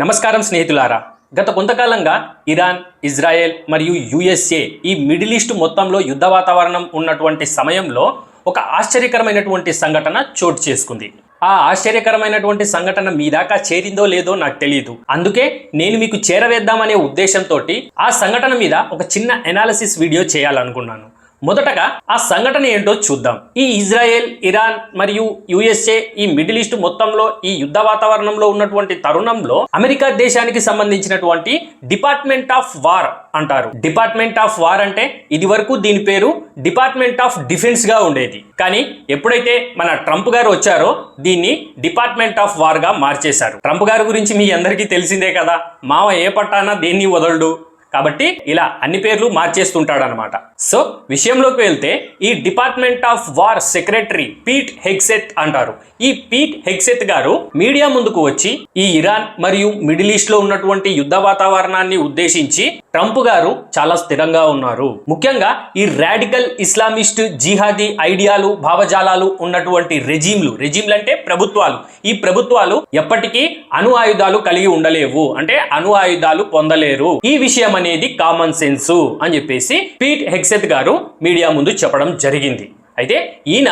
నమస్కారం స్నేహితులారా. గత కొంతకాలంగా ఇరాన్, ఇజ్రాయెల్ మరియు యుఎస్ఏ ఈ మిడిల్ ఈస్ట్ మొత్తంలో యుద్ధ వాతావరణం ఉన్నటువంటి సమయంలో ఒక ఆశ్చర్యకరమైనటువంటి సంఘటన చోటు చేసుకుంది. ఆ ఆశ్చర్యకరమైనటువంటి సంఘటన మీ దాకా చేరిందో లేదో నాకు తెలియదు. అందుకే నేను మీకు చేరవేద్దామనే ఉద్దేశంతో ఆ సంఘటన మీద ఒక చిన్న ఎనాలిసిస్ వీడియో చేయాలనుకున్నాను. మొదటగా ఆ సంఘటన ఏంటో చూద్దాం. ఈ ఇజ్రాయెల్, ఇరాన్ మరియు యుఎస్ఏ ఈ మిడిల్ ఈస్ట్ మొత్తంలో ఈ యుద్ధ వాతావరణంలో ఉన్నటువంటి తరుణంలో అమెరికా దేశానికి సంబంధించినటువంటి డిపార్ట్మెంట్ ఆఫ్ వార్ అంటారు. డిపార్ట్మెంట్ ఆఫ్ వార్ అంటే ఇది వరకు దీని పేరు డిపార్ట్మెంట్ ఆఫ్ డిఫెన్స్ గా ఉండేది. కానీ ఎప్పుడైతే మన ట్రంప్ గారు వచ్చారో దీన్ని డిపార్ట్మెంట్ ఆఫ్ వార్ గా మార్చేశారు. ట్రంప్ గారి గురించి మీ అందరికీ తెలిసిందే కదా, మావ ఏ పట్టానా దేన్ని వదలడు. కాబట్టి ఇలా అన్ని పేర్లు మార్చేస్తుంటాడనమాట. సో విషయంలోకి వెళ్తే ఈ department of war secretary Pete Hegseth అంటారు. ఈ పీట్ హెగ్సెత్ గారు మీడియా ముందుకు వచ్చి ఈ ఇరాన్ మరియు మిడిల్ ఈస్ట్ లో ఉన్నటువంటి యుద్ధ వాతావరణాన్ని ఉద్దేశించి ట్రంప్ గారు చాలా స్థిరంగా ఉన్నారు. ముఖ్యంగా ఈ రాడికల్ ఇస్లామిస్ట్ జిహాదీ ఐడియాలు, భావజాలాలు ఉన్నటువంటి రెజీమ్లు అంటే ప్రభుత్వాలు, ఈ ప్రభుత్వాలు ఎప్పటికీ అణు ఆయుధాలు కలిగి ఉండలేవు, అంటే అణు ఆయుధాలు పొందలేరు. ఈ విషయం అనేది కామన్ సెన్స్ అని చెప్పేసి పీట్ హెగ్సెత్ గారు మీడియా ముందు చెప్పడం జరిగింది. అయితే ఈయన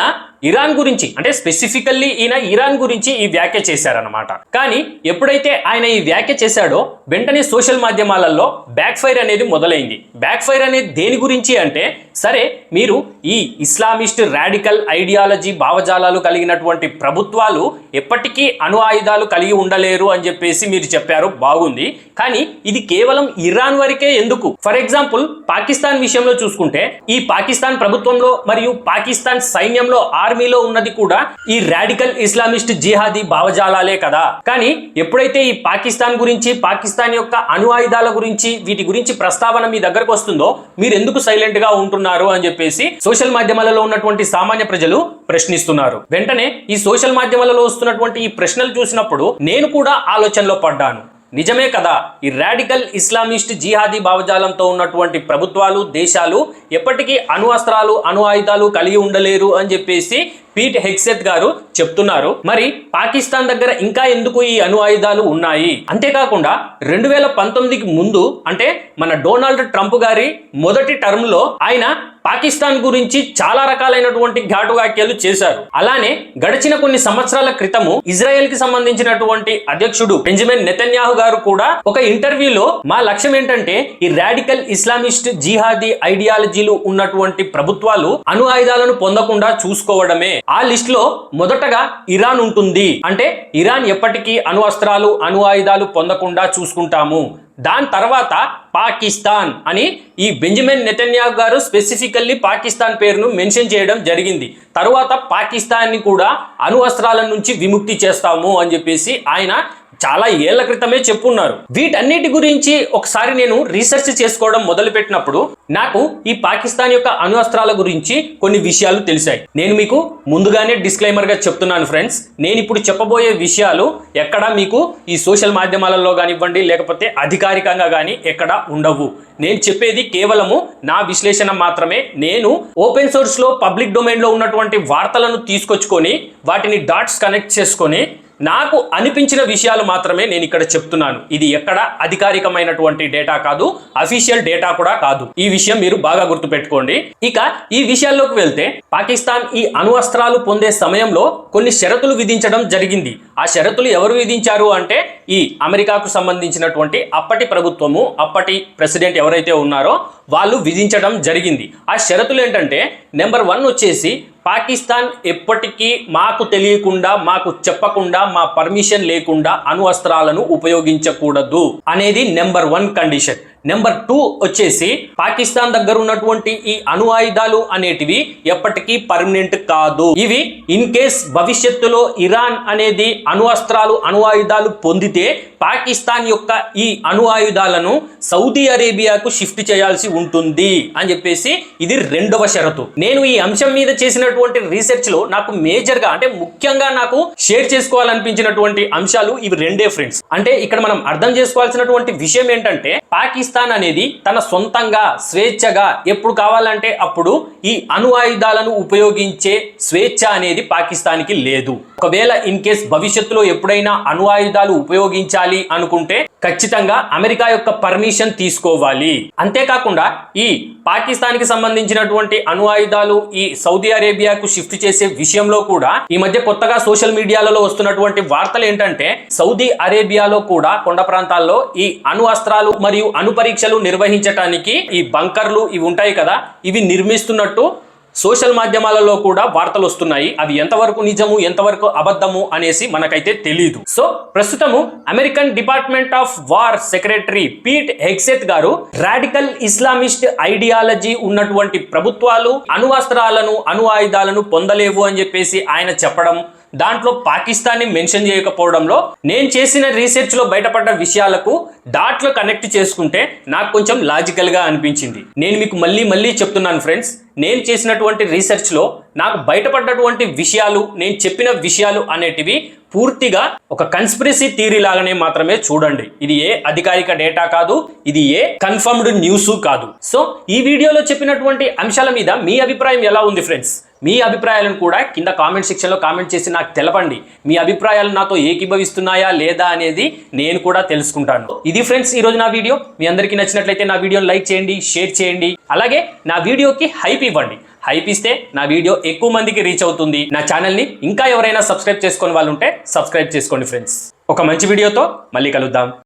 ఇరాన్ గురించి, అంటే స్పెసిఫికల్లీ ఈయన ఇరాన్ గురించి ఈ వ్యాఖ్య చేశారనమాట. కానీ ఎప్పుడైతే ఆయన ఈ వ్యాఖ్య చేశాడో వెంటనే సోషల్ మాధ్యమాలలో బ్యాక్ ఫైర్ అనేది మొదలైంది. బ్యాక్ ఫైర్ అనేది దేని గురించి అంటే, సరే మీరు ఈ ఇస్లామిస్ట్ రాడికల్ ఐడియాలజీ భావజాలాలు కలిగినటువంటి ప్రభుత్వాలు ఎప్పటికీ అణు ఆయుధాలు కలిగి ఉండలేరు అని చెప్పేసి మీరు చెప్పారు, బాగుంది. కానీ ఇది కేవలం ఇరాన్ వరకే ఎందుకు? ఫర్ ఎగ్జాంపుల్ పాకిస్తాన్ విషయంలో చూసుకుంటే ఈ పాకిస్తాన్ ప్రభుత్వంలో మరియు పాకిస్తాన్ సైన్యంలో ఆర్మీలో ఉన్నది కూడా ఈ రాడికల్ ఇస్లామిస్ట్ జిహాదీ భావజాలాలే కదా. కానీ ఎప్పుడైతే ఈ పాకిస్తాన్ గురించి, పాకిస్తాన్ యొక్క అణు ఆయుధాల గురించి, వీటి గురించి ప్రస్తావన మీ దగ్గరకు వస్తుందో మీరు ఎందుకు సైలెంట్ గా ఉంటున్నారు అని చెప్పేసి సోషల్ మాధ్యమాలలో ఉన్నటువంటి సామాన్య ప్రజలు ప్రశ్నిస్తున్నారు. వెంటనే ఈ సోషల్ మాధ్యమాలలో వస్తున్నటువంటి ఈ ప్రశ్నలు చూసినప్పుడు నేను కూడా ఆలోచనలో పడ్డాను. నిజమే కదా, ఈ రాడికల్ ఇస్లామిస్ట్ జిహాదీ భావజాలంతో ఉన్నటువంటి ప్రభుత్వాలు, దేశాలు ఎప్పటికీ అణు అస్త్రాలు, అణు ఆయుధాలు కలిగి ఉండలేరు అని చెప్పేసి పీట్ హెగ్సెత్ గారు చెప్తున్నారు. మరి పాకిస్తాన్ దగ్గర ఇంకా ఎందుకు ఈ అణు ఆయుధాలు ఉన్నాయి? అంతేకాకుండా 2019కి ముందు, అంటే మన డొనాల్డ్ ట్రంప్ గారి మొదటి టర్మ్ లో ఆయన పాకిస్తాన్ గురించి చాలా రకాలైనటువంటి ఘాటు వ్యాఖ్యలు చేశారు. అలానే గడిచిన కొన్ని సంవత్సరాల క్రితము ఇజ్రాయెల్ కి సంబంధించినటువంటి అధ్యక్షుడు బెంజమిన్ నెతన్యాహు గారు కూడా ఒక ఇంటర్వ్యూలో మా లక్ష్యం ఏంటంటే ఈ రాడికల్ ఇస్లామిస్ట్ జిహాదీ ఐడియాలజీలు ఉన్నటువంటి ప్రభుత్వాలు అణు ఆయుధాలను పొందకుండా చూసుకోవడమే. ఆ లిస్ట్ లో మొదటగా ఇరాన్ ఉంటుంది, అంటే ఇరాన్ ఎప్పటికీ అణు అస్త్రాలు, అణు ఆయుధాలు పొందకుండా చూసుకుంటాము. దాని తర్వాత పాకిస్తాన్ అని ఈ బెంజమిన్ నెతన్యాహు గారు స్పెసిఫికల్లీ పాకిస్తాన్ పేరును మెన్షన్ చేయడం జరిగింది. తరువాత పాకిస్తాన్ ని కూడా అణు అస్త్రాల నుంచి విముక్తి చేస్తాము అని చెప్పేసి ఆయన చాలా ఏళ్ల క్రితమే చెప్పున్నారు. వీటన్నిటి గురించి ఒకసారి నేను రీసెర్చ్ చేసుకోవడం మొదలు పెట్టినప్పుడు నాకు ఈ పాకిస్తాన్ యొక్క అణు అస్త్రాల గురించి కొన్ని విషయాలు తెలిసాయి. నేను మీకు ముందుగానే డిస్క్లైమర్ గా చెప్తున్నాను ఫ్రెండ్స్, నేను ఇప్పుడు చెప్పబోయే విషయాలు ఎక్కడా మీకు ఈ సోషల్ మాధ్యమాలలో కానివ్వండి, లేకపోతే అధికారికంగా కానీ ఎక్కడా ఉండవు. నేను చెప్పేది కేవలము నా విశ్లేషణ మాత్రమే. నేను ఓపెన్ సోర్స్ లో, పబ్లిక్ డొమైన్ లో ఉన్నటువంటి వార్తలను తీసుకొచ్చుకొని వాటిని డాట్స్ కనెక్ట్ చేసుకొని నాకు అనిపించిన విషయాలు మాత్రమే నేను ఇక్కడ చెప్తున్నాను. ఇది ఎక్కడ అధికారికమైనటువంటి డేటా కాదు, అఫీషియల్ డేటా కూడా కాదు. ఈ విషయం మీరు బాగా గుర్తుపెట్టుకోండి. ఇక ఈ విషయాల్లోకి వెళ్తే, పాకిస్తాన్ ఈ అణు అస్త్రాలు పొందే సమయంలో కొన్ని షరతులు విధించడం జరిగింది. ఆ షరతులు ఎవరు విధించారు అంటే ఈ అమెరికాకు సంబంధించినటువంటి అప్పటి ప్రభుత్వము, అప్పటి ప్రెసిడెంట్ ఎవరైతే ఉన్నారో వాళ్ళు విధించడం జరిగింది. ఆ షరతులు ఏంటంటే, నెంబర్ 1 వచ్చేసి పాకిస్తాన్ ఎప్పటికీ మాకు తెలియకుండా, మాకు చెప్పకుండా, మా పర్మిషన్ లేకుండా అణు అస్త్రాలను ఉపయోగించకూడదు అనేది నెంబర్ 1 కండిషన్. నెంబర్ 2 వచ్చేసి పాకిస్తాన్ దగ్గర ఉన్నటువంటి ఈ అణు ఆయుధాలు అనేటివి ఎప్పటికీ పర్మనెంట్ కాదు. ఇవి ఇన్ కేస్ భవిష్యత్తులో ఇరాన్ అనేది అణు అస్త్రాలు, అణు ఆయుధాలు పొందితే పాకిస్తాన్ యొక్క ఈ అణు ఆయుధాలను సౌదీ అరేబియాకు షిఫ్ట్ చేయాల్సి ఉంటుంది అని చెప్పేసి ఇది 2వ షరతు. నేను ఈ అంశం మీద చేసినటువంటి రీసెర్చ్ లో నాకు మేజర్ గా, అంటే ముఖ్యంగా నాకు షేర్ చేసుకోవాలనిపించినటువంటి అంశాలు ఇవి 2 ఫ్రెండ్స్. అంటే ఇక్కడ మనం అర్థం చేసుకోవాల్సినటువంటి విషయం ఏంటంటే, పాకిస్తాన్ అనేది తన సొంతంగా స్వేచ్ఛగా ఎప్పుడు కావాలంటే అప్పుడు ఈ అణు ఆయుధాలను ఉపయోగించే స్వేచ్ఛ అనేది పాకిస్తాన్కి లేదు. ఒకవేళ ఇన్ కేస్ భవిష్యత్తులో ఎప్పుడైనా అణు ఆయుధాలు ఉపయోగించాలి అనుకుంటే ఖచ్చితంగా అమెరికా యొక్క పర్మిషన్ తీసుకోవాలి. అంతేకాకుండా ఈ పాకిస్తాన్ కి సంబంధించినటువంటి అణు ఆయుధాలు ఈ సౌదీ అరేబియాకు షిఫ్ట్ చేసే విషయంలో కూడా ఈ మధ్య కొత్తగా సోషల్ మీడియాలలో వస్తున్నటువంటి వార్తలు ఏంటంటే సౌదీ అరేబియాలో కూడా కొండ ప్రాంతాల్లో ఈ అణు అస్త్రాలు మరియు అణు పరీక్షలు నిర్వహించడానికి ఈ బంకర్లు ఇవి ఉంటాయి కదా, ఇవి నిర్మిస్తున్నట్టు సోషల్ మాధ్యమాలలో కూడా వార్తలు వస్తున్నాయి. అవి ఎంతవరకు నిజము ఎంతవరకు అబద్ధము అనేసి మనకైతే తెలియదు. సో ప్రస్తుతము American department of war secretary Pete Hegseth గారు రాడికల్ ఇస్లామిస్ట్ ఐడియాలజీ ఉన్నటువంటి ప్రభుత్వాలు అణు అస్త్రాలను అణు ఆయుధాలను పొందలేవు అని చెప్పేసి ఆయన చెప్పడం, దాంట్లో పాకిస్తాన్ ని మెన్షన్ చేయకపోవడంలో నేను చేసిన రీసెర్చ్ లో బయటపడ్డ విషయాలకు డాట్లు కనెక్ట్ చేసుకుంటే నాకు కొంచెం లాజికల్ గా అనిపించింది. నేను మీకు మళ్ళీ చెప్తున్నాను ఫ్రెండ్స్, నేను చేసినటువంటి రీసెర్చ్ లో నాకు బయటపడ్డటువంటి విషయాలు, నేను చెప్పిన విషయాలు అనేటివి పూర్తిగా ఒక కన్స్పిరసీ థియరీ లాగానే మాత్రమే చూడండి. ఇది ఏ అధికారిక డేటా కాదు, ఇది ఏ కన్ఫర్మ్డ్ న్యూస్ కాదు. సో ఈ వీడియోలో చెప్పినటువంటి అంశాల మీద మీ అభిప్రాయం ఎలా ఉంది ఫ్రెండ్స్? మీ అభిప్రాయాలను కూడా కింద కామెంట్ సెక్షన్ లో కామెంట్ చేసి నాకు తెలపండి. మీ అభిప్రాయాలు నాతో ఏకీభవిస్తున్నాయా లేదా అనేది నేను కూడా తెలుసుకుంటాను. ఇది ఫ్రెండ్స్ ఈ రోజు నా వీడియో. మీ అందరికీ నచ్చినట్లయితే నా వీడియోని లైక్ చేయండి, షేర్ చేయండి, అలాగే నా వీడియోకి హైప్ ఇవ్వండి. హైప్ ఇస్తే నా వీడియో ఎక్కువ మందికి రీచ్ అవుతుంది. నా ఛానల్ని ఇంకా ఎవరైనా సబ్స్క్రైబ్ చేసుకొని వాళ్ళు ఉంటే సబ్స్క్రైబ్ చేసుకోండి ఫ్రెండ్స్. ఒక మంచి వీడియోతో మళ్ళీ కలుద్దాం.